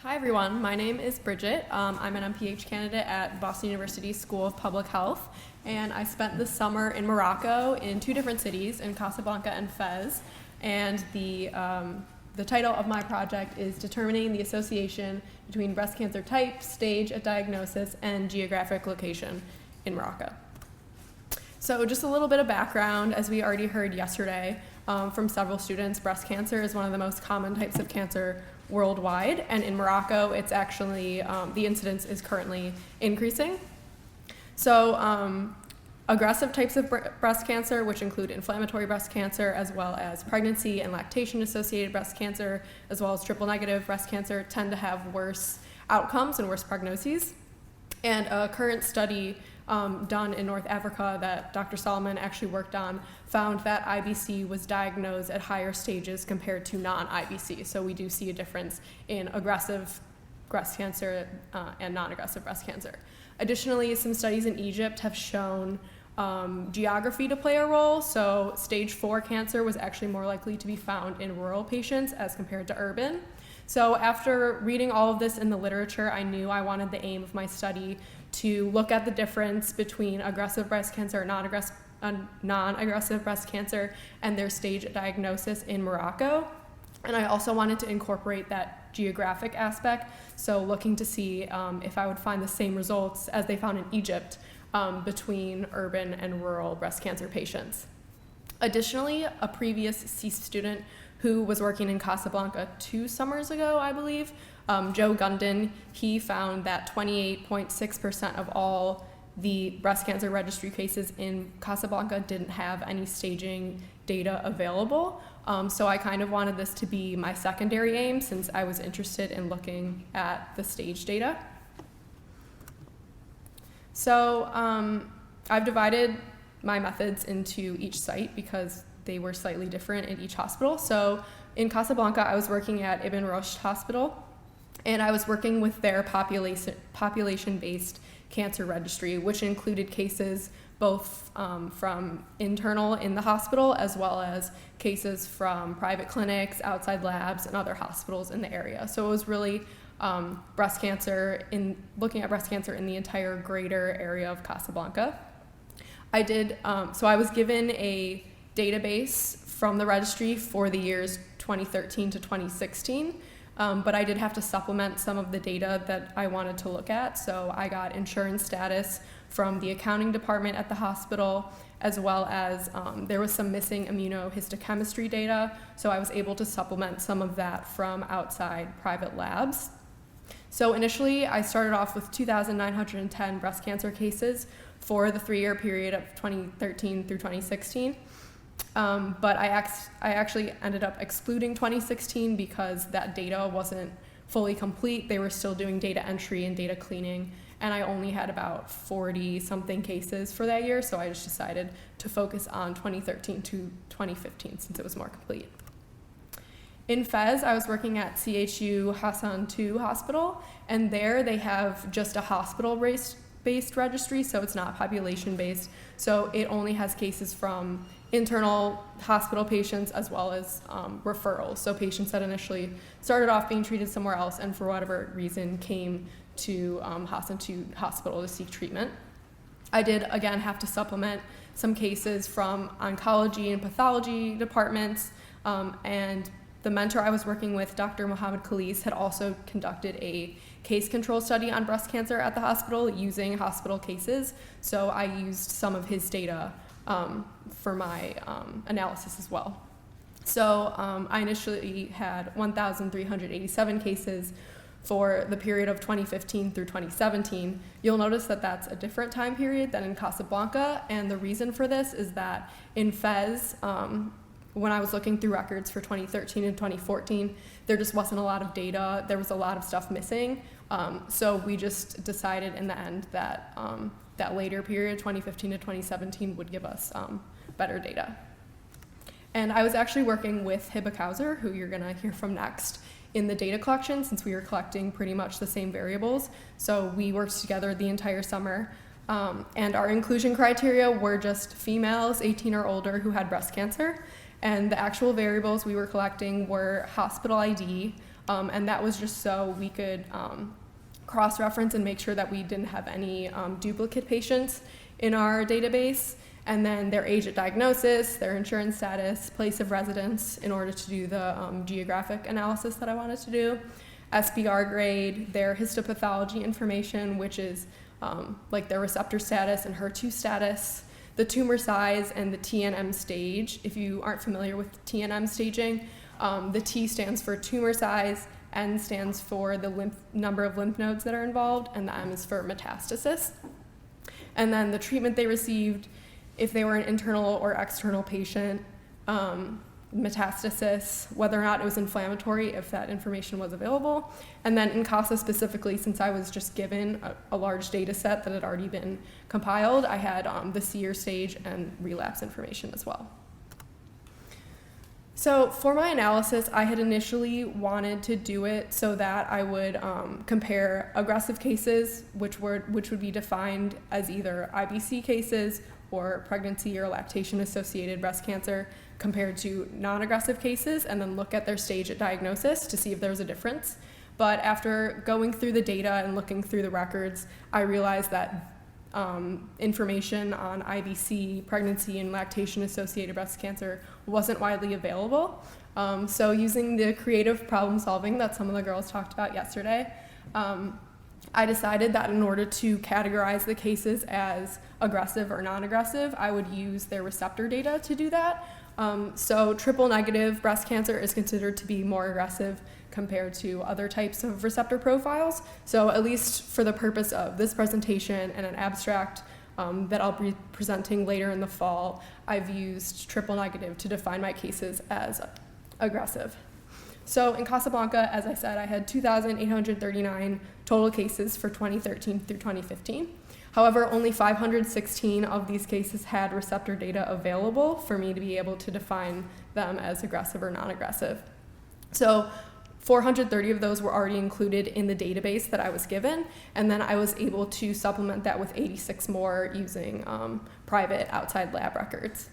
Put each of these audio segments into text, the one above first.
Hi everyone, my name is Bridget. I'm an MPH candidate at Boston University School of Public Health, and I spent the summer in Morocco in two different cities, in Casablanca and Fez, and the title of my project is determining the association between breast cancer type, stage at diagnosis, and geographic location in Morocco. So just a little bit of background, as we already heard yesterday from several students, breast cancer is one of the most common types of cancer worldwide, and in Morocco, it's actually, the incidence is currently increasing. So aggressive types of breast cancer, which include inflammatory breast cancer, as well as pregnancy and lactation-associated breast cancer, as well as triple-negative breast cancer, tend to have worse outcomes and worse prognoses. And a current study done in North Africa that Dr. Solomon actually worked on found that IBC was diagnosed at higher stages compared to non-IBC. So we do see a difference in aggressive breast cancer and non-aggressive breast cancer. Additionally, some studies in Egypt have shown geography to play a role. So stage 4 cancer was actually more likely to be found in rural patients as compared to urban. So after reading all of this in the literature, I knew I wanted the aim of my study to look at the difference between aggressive breast cancer and non-aggressive breast cancer and their stage of diagnosis in Morocco. And I also wanted to incorporate that geographic aspect, so looking to see if I would find the same results as they found in Egypt between urban and rural breast cancer patients. Additionally, a previous CEAS student who was working in Casablanca 2 summers ago, I believe, Joe Gundin, he found that 28.6% of all the breast cancer registry cases in Casablanca didn't have any staging data available. So I kind of wanted this to be my secondary aim since I was interested in looking at the stage data. So I've divided my methods into each site because they were slightly different in each hospital. So in Casablanca, I was working at Ibn Rushd Hospital, and I was working with their population-based cancer registry, which included cases both from internal in the hospital as well as cases from private clinics, outside labs, and other hospitals in the area. So it was really looking at breast cancer in the entire greater area of Casablanca. So I was given a database from the registry for the years 2013 to 2016, but I did have to supplement some of the data that I wanted to look at. So I got insurance status from the accounting department at the hospital, as well as there was some missing immunohistochemistry data, so I was able to supplement some of that from outside private labs. So initially, I started off with 2,910 breast cancer cases for the 3-year period of 2013 through 2016. But I actually ended up excluding 2016 because that data wasn't fully complete. They were still doing data entry and data cleaning, and I only had about 40-something cases for that year, so I just decided to focus on 2013 to 2015 since it was more complete. In Fez, I was working at CHU Hassan II Hospital, and there they have just a hospital-based registry, so it's not population-based. So it only has cases from internal hospital patients as well as referrals. So patients that initially started off being treated somewhere else and for whatever reason came to Hassan II Hospital to seek treatment. I did, again, have to supplement some cases from oncology and pathology departments, and the mentor I was working with, Dr. Mohammed Khalis, had also conducted a case control study on breast cancer at the hospital using hospital cases, so I used some of his data for my analysis as well. So I initially had 1,387 cases for the period of 2015 through 2017. You'll notice that that's a different time period than in Casablanca, and the reason for this is that in Fez, when I was looking through records for 2013 and 2014, there just wasn't a lot of data. There was a lot of stuff missing. So we just decided in the end that that later period, 2015 to 2017, would give us better data. And I was actually working with Hiba Kauser, who you're gonna hear from next, in the data collection since we were collecting pretty much the same variables. So we worked together the entire summer. And our inclusion criteria were just females 18 or older who had breast cancer. And the actual variables we were collecting were hospital ID, and that was just so we could cross-reference and make sure that we didn't have any duplicate patients in our database, and then their age at diagnosis, their insurance status, place of residence in order to do the geographic analysis that I wanted to do, SPR grade, their histopathology information, which is like their receptor status and HER2 status, the tumor size, and the TNM stage. If you aren't familiar with TNM staging, the T stands for tumor size, N stands for the number of lymph nodes that are involved, and the M is for metastasis. And then the treatment they received, if they were an internal or external patient, metastasis, whether or not it was inflammatory, if that information was available. And then in CASA specifically, since I was just given a large data set that had already been compiled, I had the SEER stage and relapse information as well. So for my analysis, I had initially wanted to do it so that I would compare aggressive cases, which would be defined as either IBC cases or pregnancy or lactation-associated breast cancer, compared to non-aggressive cases, and then look at their stage at diagnosis to see if there was a difference. But after going through the data and looking through the records, I realized that information on IBC, pregnancy, and lactation-associated breast cancer wasn't widely available. So using the creative problem solving that some of the girls talked about yesterday, I decided that in order to categorize the cases as aggressive or non-aggressive, I would use their receptor data to do that. So triple-negative breast cancer is considered to be more aggressive compared to other types of receptor profiles. So at least for the purpose of this presentation and an abstract that I'll be presenting later in the fall, I've used triple-negative to define my cases as aggressive. So in Casablanca, as I said, I had 2,839 total cases for 2013 through 2015. However, only 516 of these cases had receptor data available for me to be able to define them as aggressive or non-aggressive. So 430 of those were already included in the database that I was given, and then I was able to supplement that with 86 more using private outside lab records.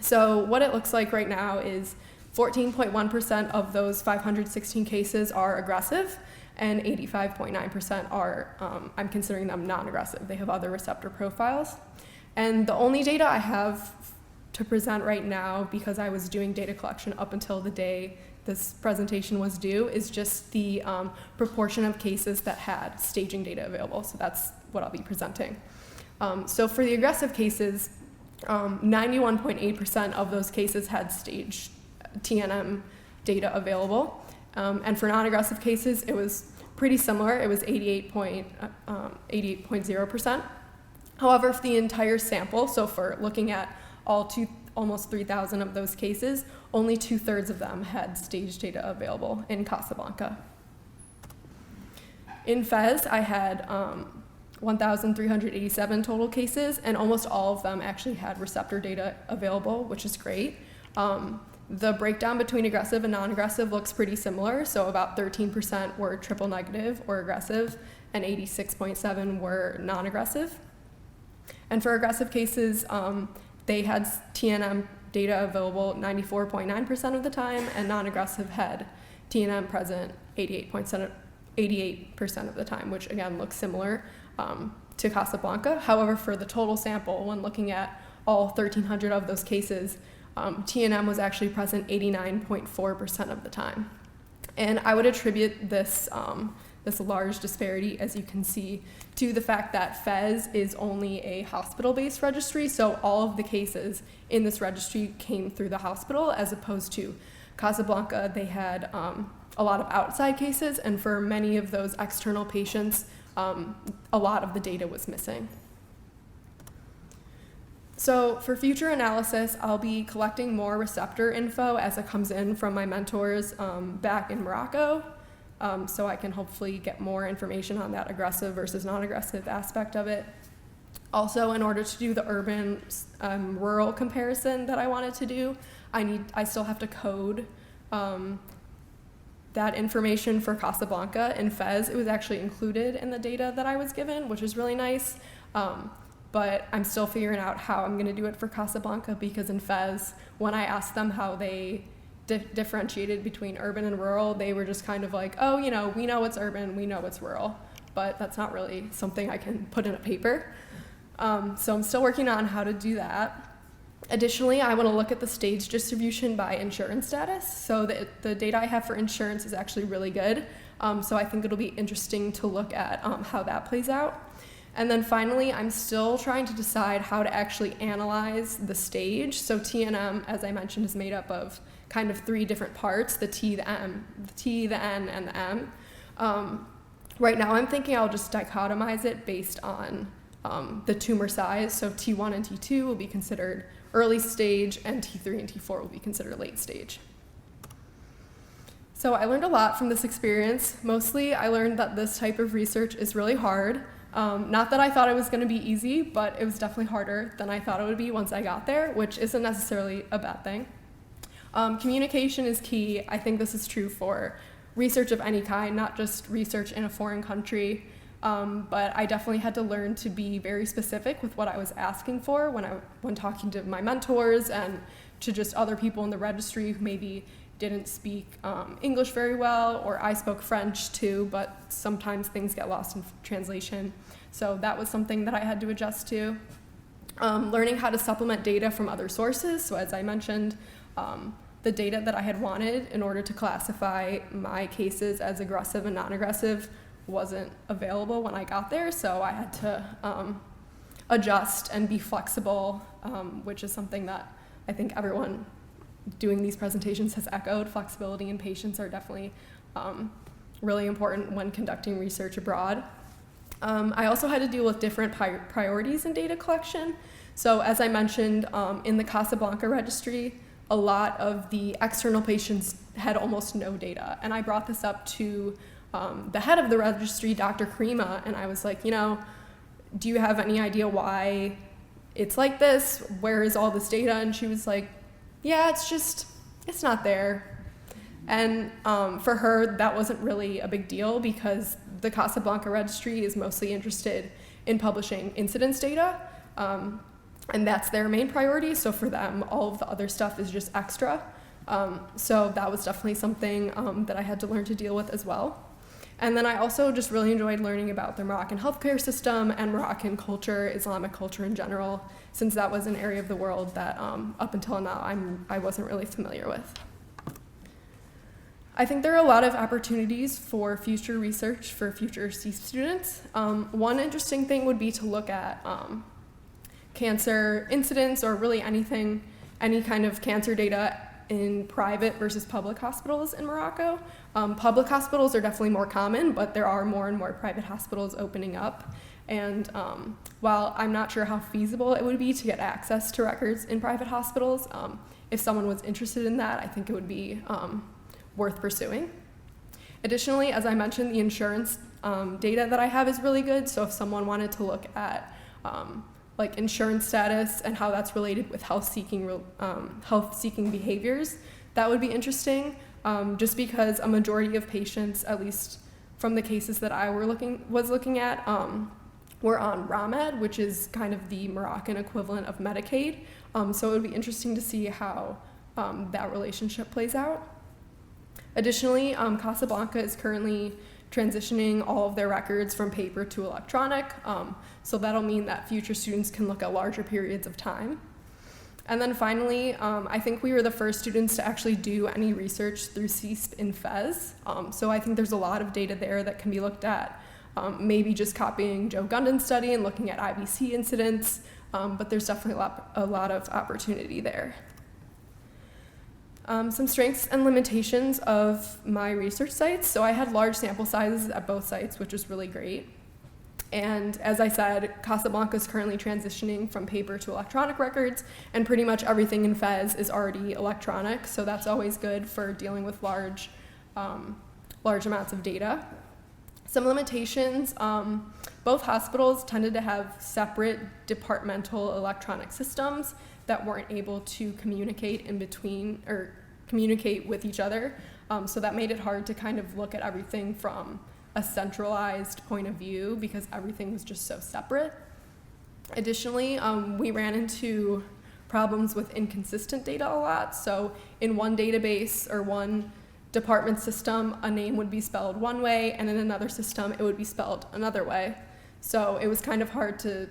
So what it looks like right now is 14.1% of those 516 cases are aggressive, and 85.9% are, I'm considering them non-aggressive. They have other receptor profiles. And the only data I have to present right now, because I was doing data collection up until the day this presentation was due, is just the proportion of cases that had staging data available. So that's what I'll be presenting. So for the aggressive cases, 91.8% of those cases had staged TNM data available. And for non-aggressive cases, it was pretty similar. It was 88.0%. However, for the entire sample, so for looking at almost 3,000 of those cases, only 2/3 of them had stage data available in Casablanca. In Fez, I had 1,387 total cases, and almost all of them actually had receptor data available, which is great. The breakdown between aggressive and non-aggressive looks pretty similar, so about 13% were triple negative or aggressive, and 86.7% were non-aggressive. And for aggressive cases, they had TNM data available 94.9% of the time, and non-aggressive had TNM present 88% of the time, which again looks similar to Casablanca. However, for the total sample, when looking at all 1,300 of those cases, TNM was actually present 89.4% of the time. And I would attribute this large disparity, as you can see, to the fact that Fez is only a hospital-based registry, so all of the cases in this registry came through the hospital, as opposed to Casablanca. They had a lot of outside cases, and for many of those external patients, a lot of the data was missing. So for future analysis, I'll be collecting more receptor info as it comes in from my mentors back in Morocco, so I can hopefully get more information on that aggressive versus non-aggressive aspect of it. Also, in order to do the urban rural comparison that I wanted to do, I still have to code that information for Casablanca. In Fez, it was actually included in the data that I was given, which is really nice. But I'm still figuring out how I'm going to do it for Casablanca, because in Fez, when I asked them how they differentiated between urban and rural. They were just kind of like, oh, we know what's urban, we know what's rural, but that's not really something I can put in a paper. So I'm still working on how to do that. Additionally, I want to look at the stage distribution by insurance status. So the data I have for insurance is actually really good. So I think it'll be interesting to look at how that plays out. And then finally, I'm still trying to decide how to actually analyze the stage. So TNM, as I mentioned, is made up of kind of 3 different parts, the T, the M, the T, the N, and the M. Right now, I'm thinking I'll just dichotomize it based on the tumor size. So T1 and T2 will be considered early stage, and T3 and T4 will be considered late stage. So I learned a lot from this experience. Mostly, I learned that this type of research is really hard. Not that I thought it was going to be easy, but it was definitely harder than I thought it would be once I got there, which isn't necessarily a bad thing. Communication is key. I think this is true for research of any kind, not just research in a foreign country. But I definitely had to learn to be very specific with what I was asking for when talking to my mentors and to just other people in the registry who maybe didn't speak English very well, or I spoke French too, but sometimes things get lost in translation. So that was something that I had to adjust to. Learning how to supplement data from other sources. So as I mentioned, the data that I had wanted in order to classify my cases as aggressive and non-aggressive wasn't available when I got there, so I had to adjust and be flexible, which is something that I think everyone doing these presentations has echoed. Flexibility and patience are definitely really important when conducting research abroad. I also had to deal with different priorities in data collection. So as I mentioned, in the Casablanca registry, a lot of the external patients had almost no data, and I brought this up to the head of the registry, Dr. Karima, and I was like, do you have any idea why it's like this? Where is all this data? And she was like, yeah, it's not there. And for her, that wasn't really a big deal because the Casablanca registry is mostly interested in publishing incidence data, and that's their main priority. So for them, all of the other stuff is just extra. So that was definitely something that I had to learn to deal with as well. And then I also just really enjoyed learning about the Moroccan healthcare system and Moroccan culture, Islamic culture in general, since that was an area of the world that up until now I wasn't really familiar with. I think there are a lot of opportunities for future research for future C students. One interesting thing would be to look at cancer incidence, or really any kind of cancer data in private versus public hospitals in Morocco. Public hospitals are definitely more common, but there are more and more private hospitals opening up. And while I'm not sure how feasible it would be to get access to records in private hospitals, if someone was interested in that, I think it would be worth pursuing. Additionally, as I mentioned, the insurance data that I have is really good. So if someone wanted to look at like insurance status and how that's related with health-seeking behaviors, that would be interesting. Just because a majority of patients, at least from the cases that I was looking at, were on RAMED, which is kind of the Moroccan equivalent of Medicaid. So it would be interesting to see how that relationship plays out. Additionally, Casablanca is currently transitioning all of their records from paper to electronic, so that'll mean that future students can look at larger periods of time. And then finally, I think we were the first students to actually do any research through CSP in Fez, so I think there's a lot of data there that can be looked at, maybe just copying Joe Gundon's study and looking at IBC incidents, but there's definitely a lot of opportunity there. Some strengths and limitations of my research sites. So I had large sample sizes at both sites, which was really great. And as I said, Casablanca is currently transitioning from paper to electronic records, and pretty much everything in Fez is already electronic, so that's always good for dealing with large amounts of data. Some limitations, both hospitals tended to have separate departmental electronic systems that weren't able to communicate in between or communicate with each other. So that made it hard to kind of look at everything from a centralized point of view because everything was just so separate. Additionally, we ran into problems with inconsistent data a lot. So in one database or one department system, a name would be spelled one way, and in another system, it would be spelled another way. So it was kind of hard to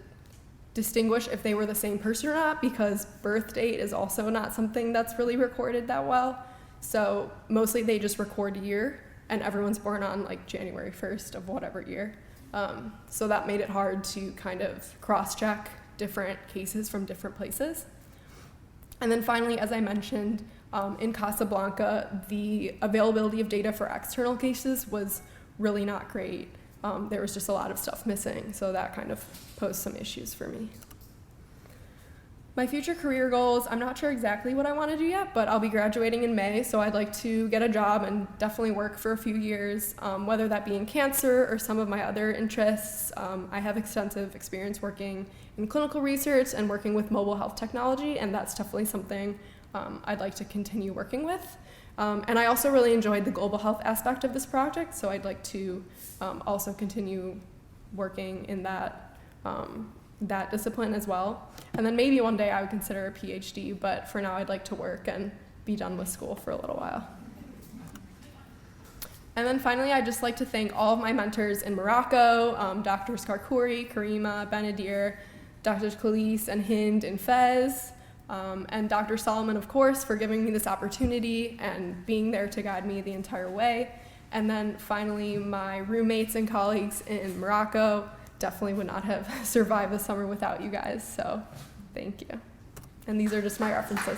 distinguish if they were the same person or not, because birth date is also not something that's really recorded that well. So mostly they just record year, and everyone's born on like January 1st of whatever year. So that made it hard to kind of cross-check different cases from different places. And then finally, as I mentioned, in Casablanca, the availability of data for external cases was really not great. There was just a lot of stuff missing, so that kind of posed some issues for me. My future career goals, I'm not sure exactly what I want to do yet, but I'll be graduating in May, so I'd like to get a job and definitely work for a few years, whether that be in cancer or some of my other interests. I have extensive experience working in clinical research and working with mobile health technology, and that's definitely something I'd like to continue working with. And I also really enjoyed the global health aspect of this project, so I'd like to also continue working in that discipline as well. And then maybe one day I would consider a PhD, but for now I'd like to work and be done with school for a little while. And then finally, I'd just like to thank all of my mentors in Morocco, Drs. Karkouri, Karima, Benadir, Drs. Khalis and Hind and Fez, and Dr. Solomon, of course, for giving me this opportunity and being there to guide me the entire way. And then finally, my roommates and colleagues in Morocco. Definitely would not have survived the summer without you guys, so thank you. And these are just my references.